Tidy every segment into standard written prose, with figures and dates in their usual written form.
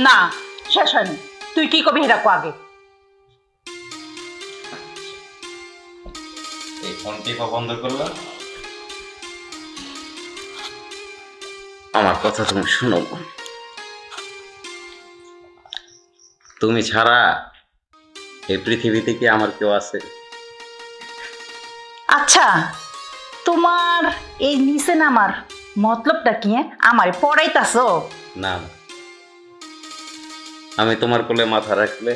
না, শেষ হয়নি। তুই কি কবি হেরা কো আগে। এই ফোনটি বন্ধ করলো। আমার কথা তুমি শুনো, তুমি ছাড়া এই পৃথিবীতে কি আমার কেউ আছে? আচ্ছা, তোমার এই নিচে নামার মতলবটা কি? আমার পড়াইতাছো? না, আমি তোমার কোলে মাথা রাখলে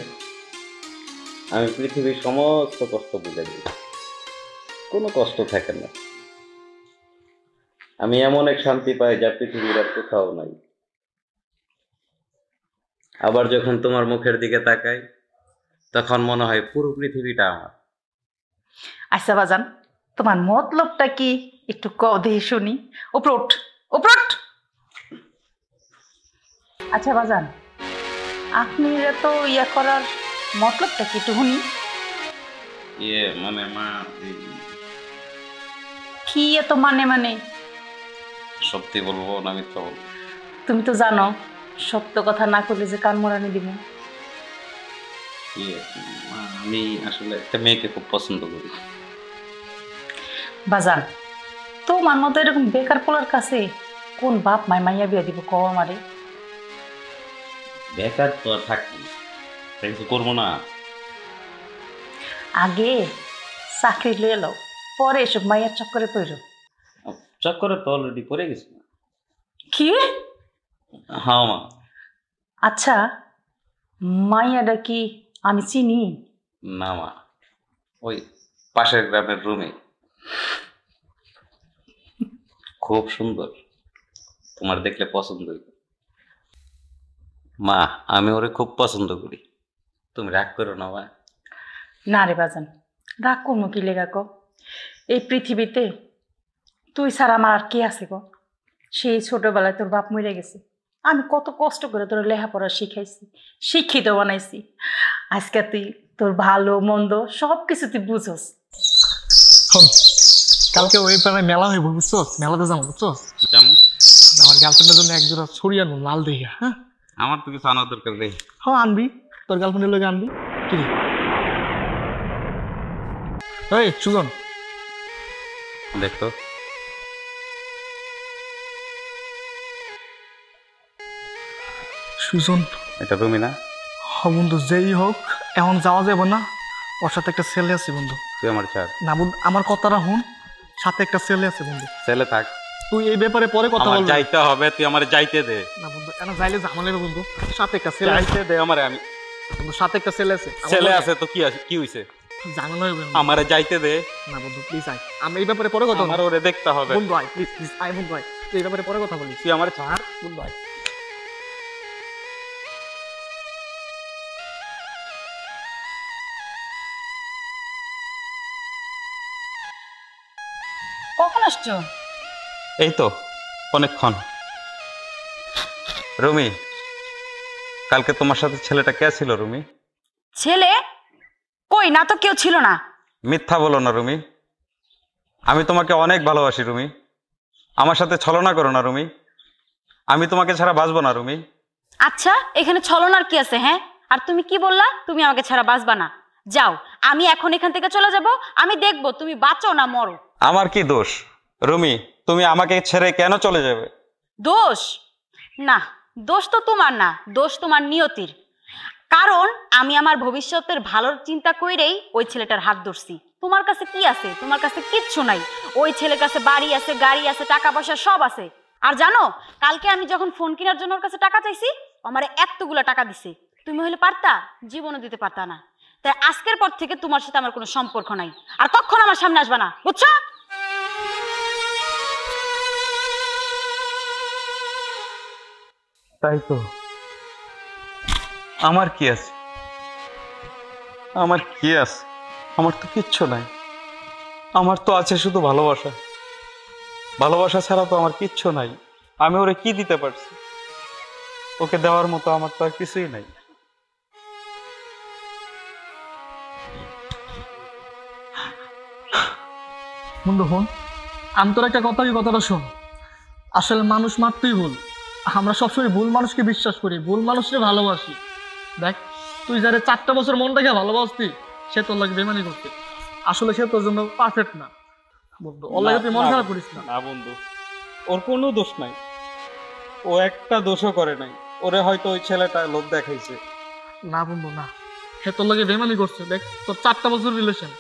আমি পৃথিবীর সমস্ত কষ্ট বুঝে দিই, কোনো কষ্ট থাকে না। আমি এমন এক শান্তি পাই যা পৃথিবীর আর কোথাও নাই। আবার যখন তোমার মুখের দিকে তাকাই তখন মনে হয় পুরো পৃথিবীটা আমার। আচ্ছা বাজান, তোমার মতলবটা কি একটু কও দেখি শুনি। উপরোট উপরোট। আচ্ছা বাজান, আপনি তো ইয়া করার মতলবটা কি একটু শুনি। মানে মা, কি এত মানে মানে? সত্যি বলবো না মিথ্যা বলবো? তুমি তো জানো সত্য কথা না করলে যে কান মোড়ানি দিব। মা, আমি আসলে একটা মেয়েকে খুব পছন্দ করি। বাজান, তোমার মতো এরকম বেকার পোলার কাছে কোন বাপ মাইয়া বিয়া দিব কও আমারে। বেকার তো আর থাকবো না, কিছু করবো না। আগে চাকরি লয়ে লও, পরে এসব মাইয়ার চক্করে পড়ো। চক্করে তো অলরেডি পড়ে গেছি। কি? হ্যাঁ মা। আচ্ছা, মাইয়াটা কি আমি চিনি? না মা, ওই পাশের গ্রামের রুমে, খুব সুন্দর, তোমার দেখলে পছন্দ হইবে। মা, আমি ওরে খুব পছন্দ করি, তুমি রাগ করো না মা। না রে বাজান, রাগ করবো কি লেগা ক? এই পৃথিবীতে তুই ছাড়া আমার আর কে আছে ক? সেই ছোটবেলায় তোর বাপ মরে গেছে, আমি কত কষ্ট করে তোর লেখাপড়া শিখাইছি, শিক্ষিত বানাইছি। আজকে তুই তোর ভালো মন্দ সব কিছু তুই বুঝোস। কালকে ওই পাড়ায় মেলা হইব, বুঝছো? মেলাতে যাবো, বুঝছো? যেমন আমার গার্লফ্রেন্ডের জন্য এক জোড়া ছড়ি আনবো লাল দেখিয়া। হ্যাঁ আমার তো কিছু আনার দরকার নেই। হ্যাঁ আনবি, তোর গার্লফ্রেন্ডের লোক আনবি। কি রে এই সুজন, দেখতো সুজন এটা তুমি না? বন্ধু যেই হোক এখন যাওয়া যাবে না, ওর সাথে একটা ছেলে আছে বন্ধু। তুই আমার ছাড় না বন্ধু, আমার কথাটা শুন, সাথে একটা ছেলে আছে বন্ধু। ছেলে থাক, তুই এই ব্যাপারে পরে কথা বলবি। যাইতে হবে, তুই আমার যাইতে দে। না বন্ধু, এনা যাইলে ঝামেলা হবে বন্ধু। সাথে একটা ছেলে আছে যাইতে দে আমারে। আমি বন্ধু, সাথে একটা ছেলে আছে। ছেলে আছে তো কি আছে, কি হইছে? ঝামেলা হবে আমারে যাইতে দে। না বন্ধু প্লিজ আয়, আমি এই ব্যাপারে পরে কথা আমার ওরে দেখতে হবে। বন্ধু আয় প্লিজ প্লিজ আয় বন্ধু আয়, তুই এই ব্যাপারে পরে কথা বলিস। তুই আমার ছাড়। বন্ধু আয়। কখন আসছো? এই তো অনেকক্ষণ। রুমি, কালকে তোমার সাথে ছেলেটা কে ছিল রুমি? ছেলে কই না তো, কেউ ছিল না। মিথ্যা বলো না রুমি, আমি তোমাকে অনেক ভালোবাসি রুমি, আমার সাথে ছলনা করো না রুমি, আমি তোমাকে ছাড়া বাঁচবো না রুমি। আচ্ছা, এখানে ছলনার কি আছে? হ্যাঁ, আর তুমি কি বললা তুমি আমাকে ছাড়া বাঁচবা না? যাও, আমি এখন এখান থেকে চলে যাব, আমি দেখবো তুমি বাঁচো না মরো। আমার কি দোষ রুমি, তুমি আমাকে ছেড়ে কেন চলে যাবে? দোষ না, দোষ তো তোমার না, দোষ তোমার নিয়তির। কারণ আমি আমার ভবিষ্যতের ভালোর চিন্তা কইরেই ওই ছেলেটার হাত ধরছি। তোমার কাছে কি আছে? তোমার কাছে কিচ্ছু নাই। ওই ছেলের কাছে বাড়ি আছে, গাড়ি আছে, টাকা পয়সা সব আছে। আর জানো, কালকে আমি যখন ফোন কেনার জন্য ওর কাছে টাকা চাইছি, আমার এতগুলা টাকা দিছে। তুমি হলে পারতা? জীবনও দিতে পারতা না। তাই আজকের পর থেকে তোমার সাথে আমার কোনো সম্পর্ক নাই, আর কখনো আমার সামনে আসবা না, বুঝছো? তাই তো, আমার কি আছে, আমার কি আছে? আমার তো কিচ্ছু নাই, আমার তো আছে শুধু ভালোবাসা। ভালোবাসা ছাড়া তো আমার কিচ্ছু নাই। আমি ওরে কি দিতে পারছি? ওকে দেওয়ার মতো আমার তো আর কিছুই নাই। বন্ধু শোন, আমি তোর একটা কথা, কথাটা শোন। আসলে মানুষ মাত্রই ভুল, আমরা সবসময় ভুল মানুষকে বিশ্বাস করি, ভুল মানুষকে ভালোবাসি। দেখ, তুই যারে 4টা বছর মন থেকে ভালোবাসতি, সে তোর লাগে বেমানি করতে। আসলে সে তোর জন্য পারফেক্ট না বন্ধু, ওর লাগে তুই মন খারাপ করিস না। না বন্ধু, ওর কোনো দোষ নাই, ও একটা দোষও করে নাই। ওরে হয়তো ওই ছেলেটা লোভ দেখাইছে। না বন্ধু না, সে তোর লাগে বেমানি করছে। দেখ, তোর 4টা বছর রিলেশন।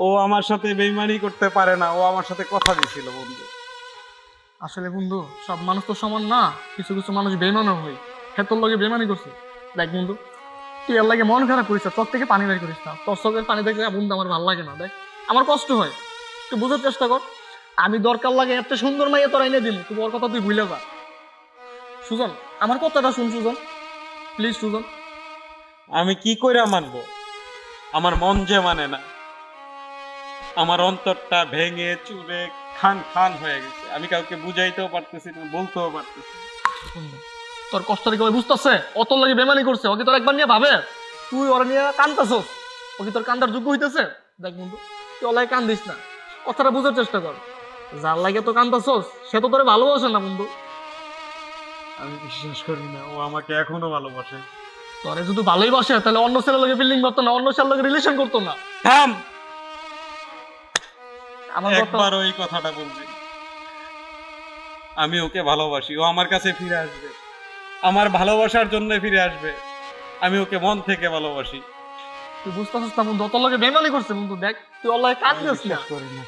ও আমার সাথে বেইমানি করতে পারে না, ও আমার সাথে কথা দিছিল বন্ধু। আসলে বন্ধু, সব মানুষ তো সমান না, কিছু কিছু মানুষ বেমানও হয়। সে তোর লাগে বেমানি করছে। দেখ বন্ধু, তুই এর লাগে মন খারাপ করিস না, চোখ থেকে পানি বের করিস না। তোর চোখের পানি দেখলে বন্ধু আমার ভালো লাগে না। দেখ, আমার কষ্ট হয়, তুই বোঝার চেষ্টা কর। আমি দরকার লাগে এত সুন্দর মাইয়া তোর এনে দিন, তুই ওর কথা তুই ভুলে যা। সুজন, আমার কথাটা শুন সুজন, প্লিজ সুজন। আমি কি কইরা মানবো? আমার মন যে মানে না, আমার অন্তরটা ভেঙে চুরে খান খান হয়ে গেছে। আমি কাউকে বুঝাইতেও পারতেছি না, বলতেও পারতেছি না। বন্ধু, তোর কষ্টটা কেউ বুঝতেছে? ও তোর লাগে বেমানি করছে, ওকে তোর একবার নিয়ে ভাবে? তুই ওরা নিয়ে কান্দতেছস, ও কি তোর কান্দার যোগ্য হইতেছে? দেখ বন্ধু, তুই ওর লাগে কান্দিস না, কথাটা বুঝার চেষ্টা কর। যার লাগে তো কান্দতেছস, সে তো তোরে ভালোবাসে না বন্ধু। আমি বিশ্বাস করি না ও আমাকে এখনো ভালোবাসে। তোরে যদি ভালোই বাসে, তাহলে অন্য ছেলের লাগে ফিল্ডিং করতো না, অন্য ছেলের লাগে রিলেশন করতো না। থাম, আমার কথা একবার ওই কথাটা বলবি। আমি ওকে ভালোবাসি, ও আমার কাছে ফিরে আসবে, আমার ভালোবাসার জন্য ফিরে আসবে। আমি ওকে মন থেকে ভালোবাসি। তুই বুঝতেছিস না বন্ধু, তোর লাগে বেমানি করছে বন্ধু। দেখ, তুই ওর লাগে কাঁদিস না। বিশ্বাস করি না।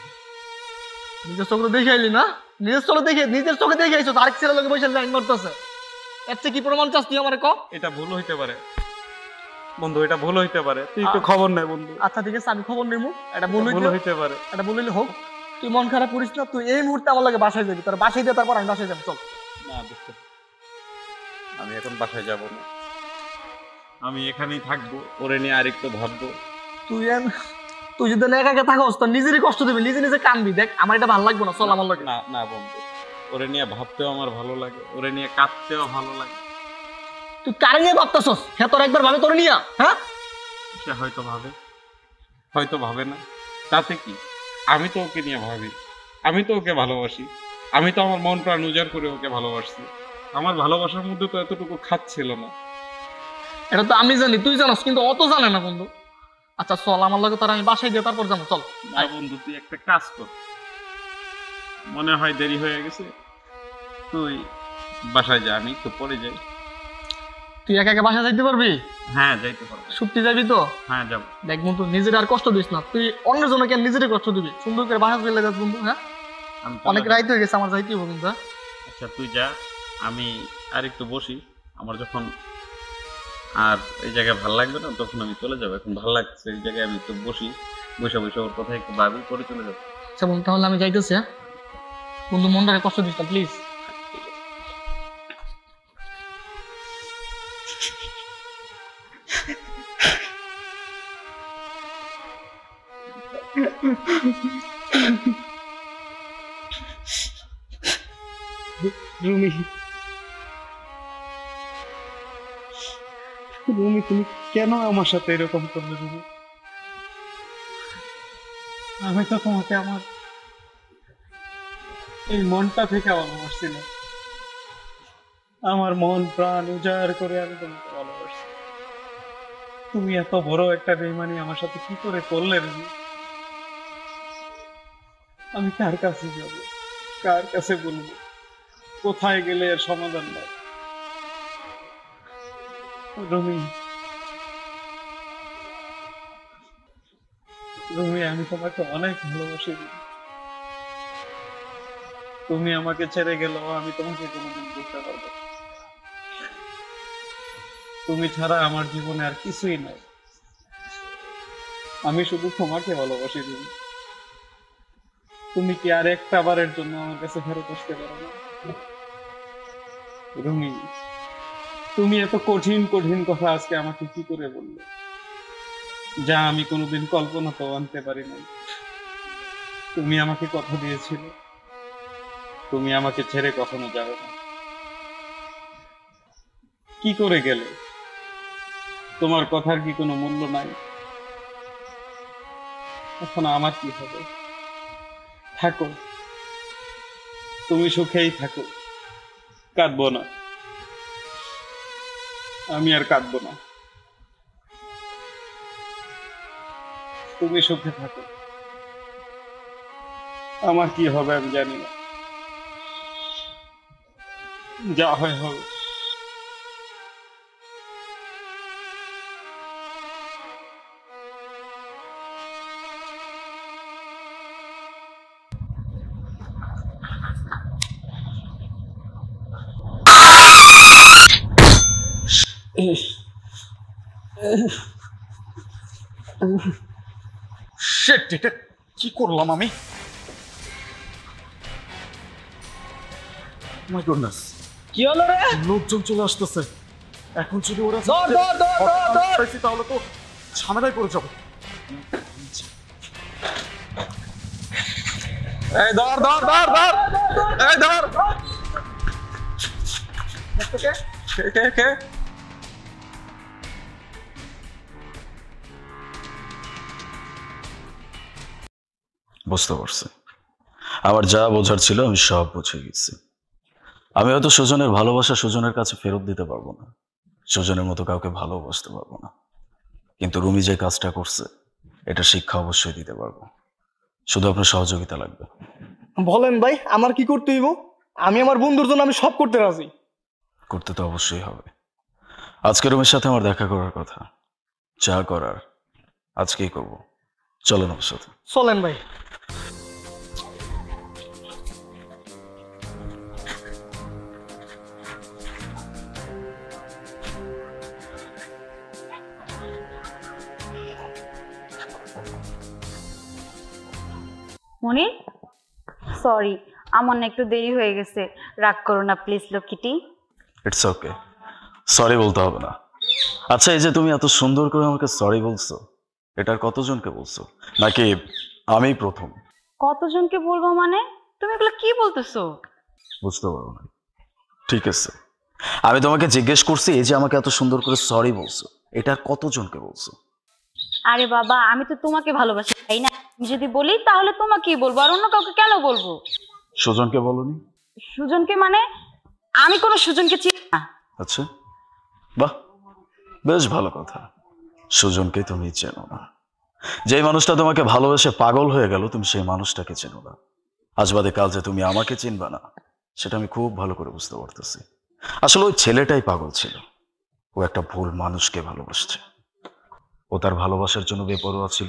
নিজের চোখে দেখে আইলি না, নিজের চোখে দেখে আইছো, আরেক ছেলের লাগে বসে লাইন মারতেছে। এর চেয়ে কি প্রমাণ চাস তুই আমারে ক? এটা ভুল হইতে পারে বন্ধু, এটা ভুল হইতে পারে। তুই একটু খবর নে বন্ধু। আচ্ছা ঠিক আছে, আমি খবর নেবো। এটা ভুল বললি হইতে পারে। এটা বললি হোক। তুই মন খারাপ করিস না, তুই এই মুহূর্তে আমার লাগে বাসায় যাবি। তোর বাসায় দিয়ে তারপর আমি বাসায় যাবো, চল। না দোস্ত, আমি এখন বাসায় যাব না, আমি এখানেই থাকবো। ওরে নিয়ে আরেকটু ভাববো। তুই যদি না একা একা থাকস, তোর নিজেরই কষ্ট দিবি, নিজে নিজে কানবি। দেখ, আমার এটা ভালো লাগবে না, চল আমার লাগে। না না বন্ধু, ওরে নিয়ে ভাবতেও আমার ভালো লাগে, ওরে নিয়ে কাঁদতেও ভালো লাগে। তুই কারে নিয়ে ভাবতেছস? হ্যাঁ, তোর একবার ভাবে তোর নিয়া। হ্যাঁ, সে হয়তো ভাবে, হয়তো ভাবে না, তাতে কি? আমি তো ওকে নিয়ে ভাবি, আমি তো ওকে ভালোবাসি, আমি তো আমার মন প্রাণ উজাড় করে ওকে ভালোবাসছি। আমার ভালোবাসার মধ্যে তো এতটুকু খাচ্ছিল না। এটা তো আমি জানি, তুই জানাস, কিন্তু অত জানে না বন্ধু। আচ্ছা চল আমার লাগে, তার আমি বাসায় দিয়ে তারপর যাবো, চল। না বন্ধু, তুই একটা কাজ কর, মনে হয় দেরি হয়ে গেছে, তুই বাসায় যা, আমি একটু পরে যাই। তুই একা একা বাসায় যাইতে পারবি? হ্যাঁ যাইতে পারবো। সত্যি যাবি তো? হ্যাঁ যাবো। দেখ বন্ধু, নিজের আর কষ্ট দিস না, তুই অন্যের জন্য কেন নিজেরই কষ্ট দিবি? সুন্দর করে বাসা চলে যাস বন্ধু। হ্যাঁ, আমি অনেক চলে রাইত হয়ে গেছে, আমার যাইতে হবে বন্ধু। হ্যাঁ? আচ্ছা তুই যা, আমি আর একটু বসি। আমার যখন আর এই জায়গায় ভালো লাগবে না, তখন আমি চলে যাবো। এখন ভালো লাগছে এই জায়গায়, আমি একটু বসি, বসে বসে ওর কথা একটু ভাবি, পরে চলে যাবো। আচ্ছা বন্ধু, তাহলে আমি যাইতেছি। হ্যাঁ বন্ধু, মনটাকে কষ্ট দিস না প্লিজ। রুমি, রুমি তুমি কেন আমার সাথে এরকম করলে? রুমি, আমি তো তোমাকে আমার এই মনটা থেকে ভালোবাসছিলাম, আমার মন প্রাণ উজাড় করে আমি তোমাকে ভালোবাসছি। তুমি এত বড় একটা বেইমানি আমার সাথে কি করে করলে রুমি? আমি কার কাছে যাব, কার কাছে বলবো, কোথায় গেলে এর সমাধান পাবো? রুমি, রুমি আমি তোমাকে অনেক ভালোবাসি। তুমি আমাকে ছেড়ে গেলেও আমি তোমাকে কোনোদিন বুঝতে পারবো না। তুমি ছাড়া আমার জীবনে আর কিছুই নাই, আমি শুধু তোমাকে ভালোবাসি। রুমি, তুমি কি আর একটা বারের জন্য আমার কাছে ফেরত আসতে পারো না? রুমি, তুমি এত কঠিন কঠিন কথা আজকে আমাকে কি করে বললে, যা আমি কোনোদিন কল্পনাতেও আনতে পারি নাই। তুমি আমাকে কথা দিয়েছিলে, তুমি আমাকে ছেড়ে কখনো যাবে না। কি করে গেলে? তোমার কথার কি কোনো মূল্য নাই? এখন আমার কি হবে? থাকো, তুমি সুখেই থাকো, কাঁদবো না। আমি আর কাঁদবো না, তুমি সুখে থাকো। আমার কি হবে আমি জানি না, যা হয় হবে। শিট, এটা কি করলাম আমি? মাই গুডনেস, কি হলো রে? লোকজন চলে আসতেছে। এখন যদি ওরা ধর, ধর, ধর, ধর, ধর। পাইছি, তাহলে তো ঝামেলায় পড়ে যাবো। এই ধর ধর ধর ধর, এই ধর। কে কে কে? বুঝতে পারছি, আমার যা বোঝার ছিল আমি সব বুঝে গেছি। আমি হয়তো সুজনের ভালোবাসা সুজনের কাছে ফেরত দিতে পারবো না, সুজনের মতো কাউকে ভালোবাসতে পারবো না, কিন্তু রুমি যে কাজটা করছে এটা শিক্ষা অবশ্যই দিতে পারবো। শুধু আপনার সহযোগিতা লাগবে। বলেন ভাই, আমার কি করতে হইব? আমি আমার বন্ধুর জন্য আমি সব করতে রাজি। করতে তো অবশ্যই হবে। আজকে রুমির সাথে আমার দেখা করার কথা, যা করার আজকেই করব। চলেন আমার সাথে। চলেন ভাই। মনির, সরি, আমার না একটু দেরি হয়ে গেছে, রাগ করো না প্লিজ লক্ষ্মীটি। ইটস ওকে, সরি বলতে হবে না। আচ্ছা, এই যে তুমি এত সুন্দর করে আমাকে সরি বলছো, এটার কতজনকে বলছো, নাকি আমি প্রথম? কতজনকে বলবো মানে? তুমি এগুলো কি বলতেছো? বুঝতে পারো না, ঠিক আছে। আমি তোমাকে জিজ্ঞেস করছি, এই যে আমাকে এত সুন্দর করে সরি বলছো, এটার কতজনকে বলছো? আরে বাবা, আমি তো তোমাকে ভালোবাসি, তাই না? আমি যদি বলি তাহলে তোমাকেই বলবো, আর অন্য কাউকে কেন বলবো? সুজনকে বলনি? সুজনকে মানে? আমি কোনো সুজনকে চিনি না। আচ্ছা, বাহ, বেশ ভালো কথা। সুজনকে তুমি চেনো না। যেই মানুষটা তোমাকে ভালোবেসে পাগল হয়ে গেল, তুমি সেই মানুষটাকে চেনো না। আজ বাদে কাল যে তুমি আমাকে চিনবা না, সেটা আমি খুব ভালো করে বুঝতে পারতেছি। আসলে ওই ছেলেটাই পাগল ছিল, ও একটা ভুল মানুষকে ভালোবাসছে। ও তার ভালোবাসার জন্য বেপরোয়া ছিল,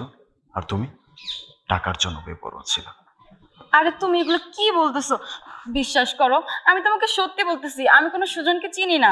আর তুমি টাকার জন্য বেপরোয়া ছিল। আরে তুমি এগুলো কি বলতেছো? বিশ্বাস করো, আমি তোমাকে সত্যি বলতেছি, আমি কোনো সুজনকে চিনি না।